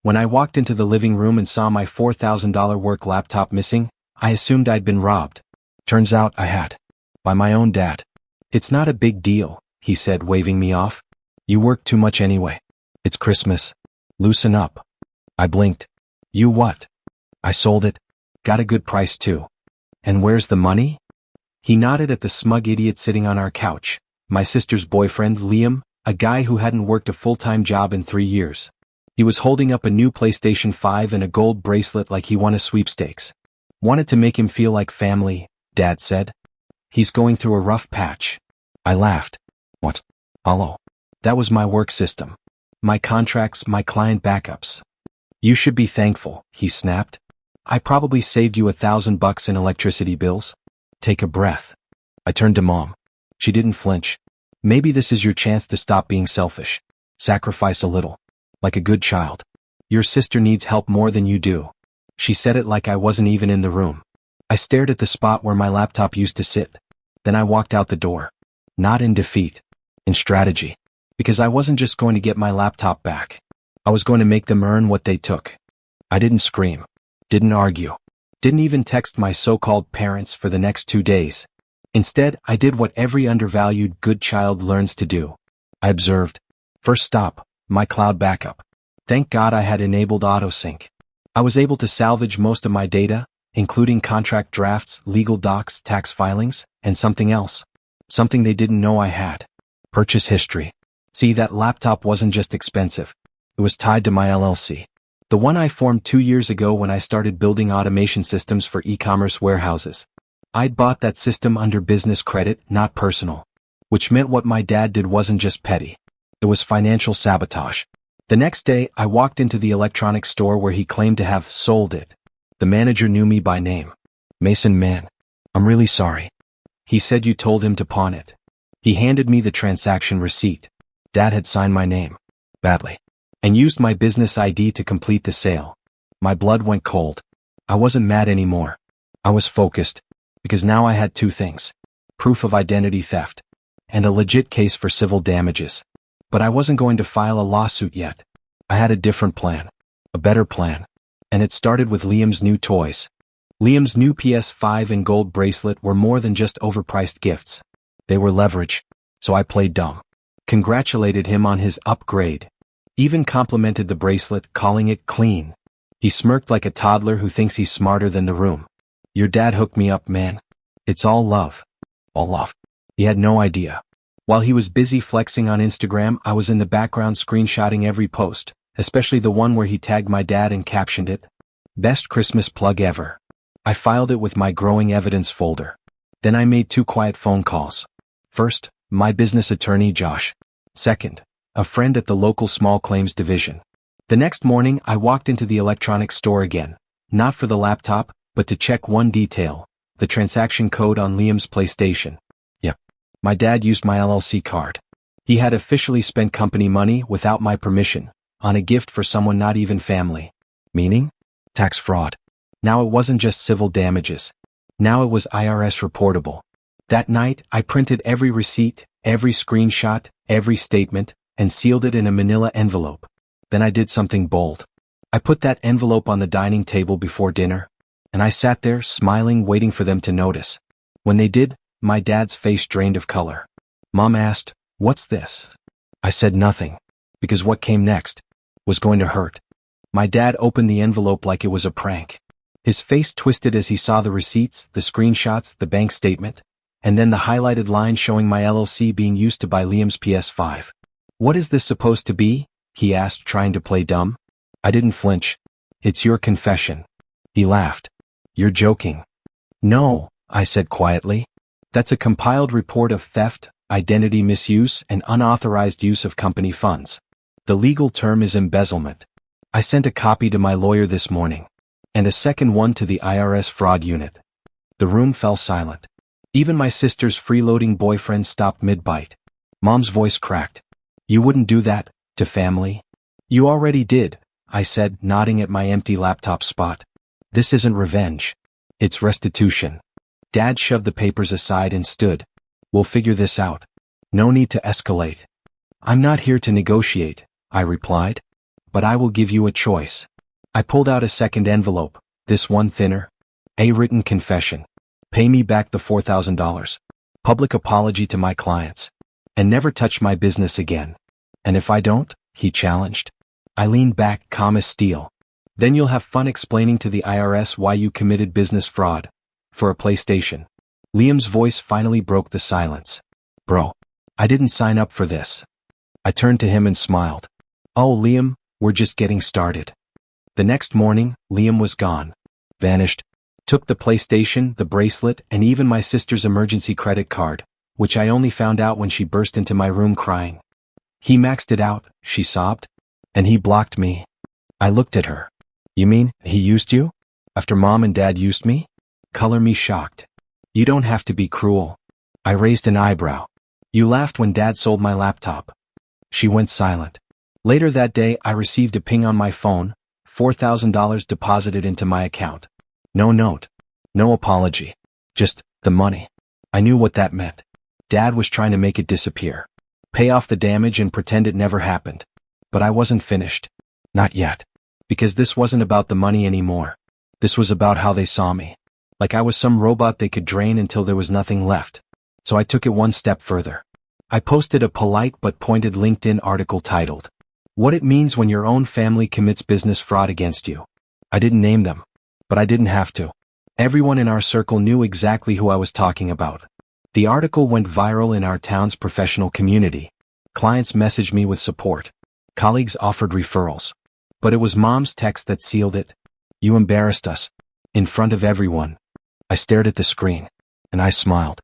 When I walked into the living room and saw my $4,000 work laptop missing, I assumed I'd been robbed. Turns out I had. By my own dad. "It's not a big deal," he said, waving me off. "You work too much anyway. It's Christmas. Loosen up." I blinked. "You what?" "I sold it. Got a good price too." "And where's the money?" He nodded at the smug idiot sitting on our couch, my sister's boyfriend, Liam, a guy who hadn't worked a full-time job in 3 years. He was holding up a new PlayStation 5 and a gold bracelet like he won a sweepstakes. "Wanted to make him feel like family," Dad said. "He's going through a rough patch." I laughed. "What? Hello. That was my work system. My contracts, my client backups." "You should be thankful," he snapped. "I probably saved you $1,000 in electricity bills." "Take a breath." I turned to Mom. She didn't flinch. "Maybe this is your chance to stop being selfish. Sacrifice a little. Like a good child. Your sister needs help more than you do." She said it like I wasn't even in the room. I stared at the spot where my laptop used to sit. Then I walked out the door. Not in defeat. In strategy. Because I wasn't just going to get my laptop back. I was going to make them earn what they took. I didn't scream. Didn't argue. Didn't even text my so-called parents for the next 2 days. Instead, I did what every undervalued good child learns to do. I observed. First stop, my cloud backup. Thank God I had enabled autosync. I was able to salvage most of my data, including contract drafts, legal docs, tax filings, and something else. Something they didn't know I had. Purchase history. See, that laptop wasn't just expensive. It was tied to my LLC. The one I formed 2 years ago when I started building automation systems for e-commerce warehouses. I'd bought that system under business credit, not personal. Which meant what my dad did wasn't just petty. It was financial sabotage. The next day, I walked into the electronics store where he claimed to have sold it. The manager knew me by name. "Mason, man. I'm really sorry." He said, "You told him to pawn it." He handed me the transaction receipt. Dad had signed my name. Badly. And used my business ID to complete the sale. My blood went cold. I wasn't mad anymore. I was focused. Because now I had 2 things. Proof of identity theft. And a legit case for civil damages. But I wasn't going to file a lawsuit yet. I had a different plan. A better plan. And it started with Liam's new toys. Liam's new PS5 and gold bracelet were more than just overpriced gifts. They were leverage. So I played dumb. Congratulated him on his upgrade. Even complimented the bracelet, calling it clean. He smirked like a toddler who thinks he's smarter than the room. "Your dad hooked me up, man. It's all love." All love. He had no idea. While he was busy flexing on Instagram, I was in the background screenshotting every post, especially the one where he tagged my dad and captioned it, "Best Christmas plug ever." I filed it with my growing evidence folder. Then I made 2 quiet phone calls. First, my business attorney, Josh. Second, a friend at the local small claims division. The next morning, I walked into the electronics store again, not for the laptop, but to check one detail, the transaction code on Liam's PlayStation. Yep. My dad used my LLC card. He had officially spent company money without my permission, on a gift for someone not even family. Meaning? Tax fraud. Now it wasn't just civil damages. Now it was IRS reportable. That night, I printed every receipt, every screenshot, every statement, and sealed it in a manila envelope. Then I did something bold. I put that envelope on the dining table before dinner. And I sat there, smiling, waiting for them to notice. When they did, my dad's face drained of color. Mom asked, "What's this?" I said nothing, because what came next was going to hurt. My dad opened the envelope like it was a prank. His face twisted as he saw the receipts, the screenshots, the bank statement, and then the highlighted line showing my LLC being used to buy Liam's PS5. "What is this supposed to be?" he asked, trying to play dumb. I didn't flinch. "It's your confession." He laughed. "You're joking." "No," I said quietly. "That's a compiled report of theft, identity misuse, and unauthorized use of company funds. The legal term is embezzlement. I sent a copy to my lawyer this morning. And a second one to the IRS fraud unit." The room fell silent. Even my sister's freeloading boyfriend stopped mid-bite. Mom's voice cracked. "You wouldn't do that, to family?" "You already did," I said, nodding at my empty laptop spot. "This isn't revenge. It's restitution." Dad shoved the papers aside and stood. "We'll figure this out. No need to escalate." "I'm not here to negotiate," I replied. but I will give you a choice. I pulled out a second envelope, this one thinner. A written confession. Pay me back the $4,000. Public apology to my clients. And never touch my business again. And if I don't, he challenged. I leaned back, calm as steel. Then you'll have fun explaining to the IRS why you committed business fraud. For a PlayStation. Liam's voice finally broke the silence. Bro, I didn't sign up for this. I turned to him and smiled. Oh, Liam, we're just getting started. The next morning, Liam was gone. Vanished. Took the PlayStation, the bracelet, and even my sister's emergency credit card, which I only found out when she burst into my room crying. He maxed it out, she sobbed. And he blocked me. I looked at her. You mean, he used you? After mom and dad used me? Color me shocked. You don't have to be cruel. I raised an eyebrow. You laughed when dad sold my laptop. She went silent. Later that day I received a ping on my phone, $4,000 deposited into my account. No note. No apology. Just, the money. I knew what that meant. Dad was trying to make it disappear. Pay off the damage and pretend it never happened. But I wasn't finished. Not yet. Because this wasn't about the money anymore. This was about how they saw me. Like I was some robot they could drain until there was nothing left. So I took it one step further. I posted a polite but pointed LinkedIn article titled, What It Means When Your Own Family Commits Business Fraud Against You. I didn't name them. But I didn't have to. Everyone in our circle knew exactly who I was talking about. The article went viral in our town's professional community. Clients messaged me with support. Colleagues offered referrals. But it was mom's text that sealed it. You embarrassed us. In front of everyone. I stared at the screen. And I smiled.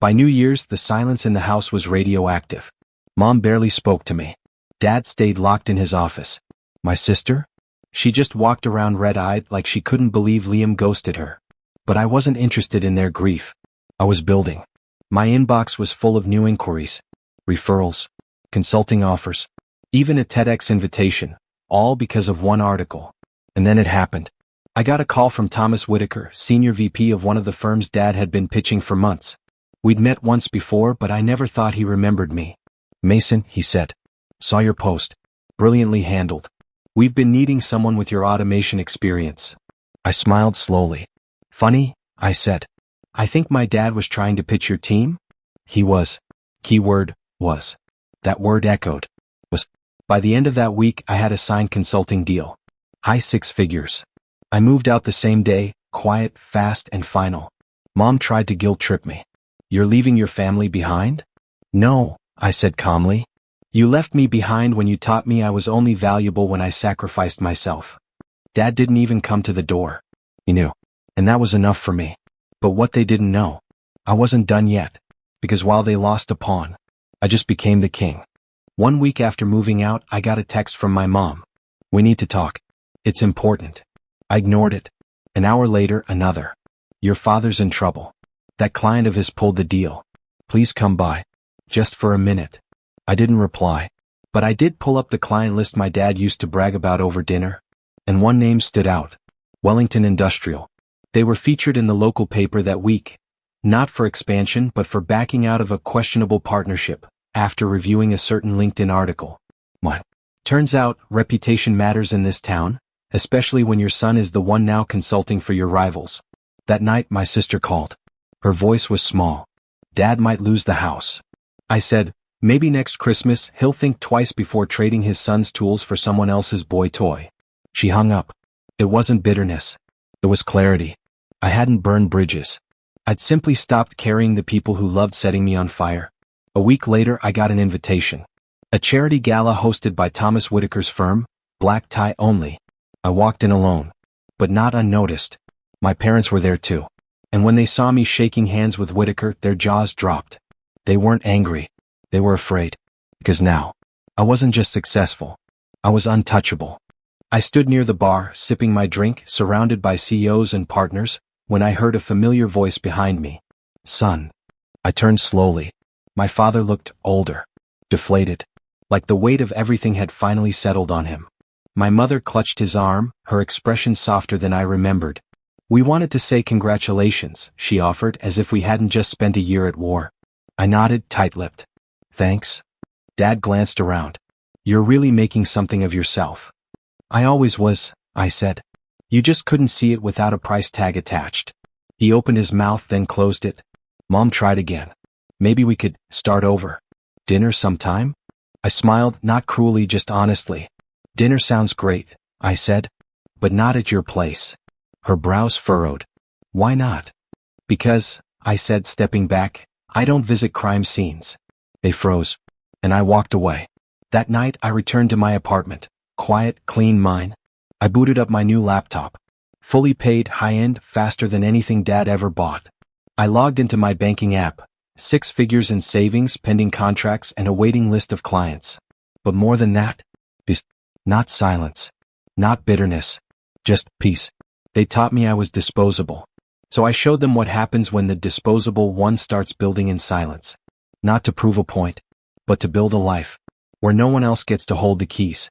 By New Year's, the silence in the house was radioactive. Mom barely spoke to me. Dad stayed locked in his office. My sister? She just walked around red-eyed like she couldn't believe Liam ghosted her. But I wasn't interested in their grief. I was building. My inbox was full of new inquiries. Referrals. Consulting offers. Even a TEDx invitation. All because of one article. And then it happened. I got a call from Thomas Whitaker, senior VP of one of the firms Dad had been pitching for months. We'd met once before, but I never thought he remembered me. Mason, he said. Saw your post. Brilliantly handled. We've been needing someone with your automation experience. I smiled slowly. Funny, I said. I think my dad was trying to pitch your team? He was. Keyword, was. That word echoed. Was. By the end of that week, I had a signed consulting deal. High six figures. I moved out the same day, quiet, fast, and final. Mom tried to guilt trip me. You're leaving your family behind? No, I said calmly. You left me behind when you taught me I was only valuable when I sacrificed myself. Dad didn't even come to the door. He knew. And that was enough for me. But what they didn't know. I wasn't done yet. Because while they lost a pawn, I just became the king. 1 week after moving out, I got a text from my mom. We need to talk. It's important. I ignored it. An hour later, another. Your father's in trouble. That client of his pulled the deal. Please come by. Just for a minute. I didn't reply. But I did pull up the client list my dad used to brag about over dinner. And one name stood out. Wellington Industrial. They were featured in the local paper that week. Not for expansion but for backing out of a questionable partnership, after reviewing a certain LinkedIn article. What? Turns out, reputation matters in this town, especially when your son is the one now consulting for your rivals. That night my sister called. Her voice was small. Dad might lose the house. I said, maybe next Christmas he'll think twice before trading his son's tools for someone else's boy toy. She hung up. It wasn't bitterness. It was clarity. I hadn't burned bridges. I'd simply stopped carrying the people who loved setting me on fire. A week later I got an invitation. A charity gala hosted by Thomas Whitaker's firm, black tie only. I walked in alone. But not unnoticed. My parents were there too. And when they saw me shaking hands with Whitaker, their jaws dropped. They weren't angry. They were afraid. Because now, I wasn't just successful. I was untouchable. I stood near the bar, sipping my drink, surrounded by CEOs and partners, when I heard a familiar voice behind me. Son. I turned slowly. My father looked older. Deflated. Like the weight of everything had finally settled on him. My mother clutched his arm, her expression softer than I remembered. We wanted to say congratulations, she offered, as if we hadn't just spent a year at war. I nodded, tight-lipped. Thanks. Dad glanced around. You're really making something of yourself. I always was, I said. You just couldn't see it without a price tag attached. He opened his mouth, then closed it. Mom tried again. Maybe we could start over. Dinner sometime? I smiled, not cruelly, just honestly. Dinner sounds great, I said. But not at your place. Her brows furrowed. Why not? Because, I said, stepping back, I don't visit crime scenes. They froze. And I walked away. That night I returned to my apartment. Quiet, clean, mine. I booted up my new laptop. Fully paid, high-end, faster than anything Dad ever bought. I logged into my banking app. 6 figures in savings, pending contracts, and a waiting list of clients. But more than that, peace. Not silence. Not bitterness. Just peace. They taught me I was disposable. So I showed them what happens when the disposable one starts building in silence. Not to prove a point, but to build a life where no one else gets to hold the keys.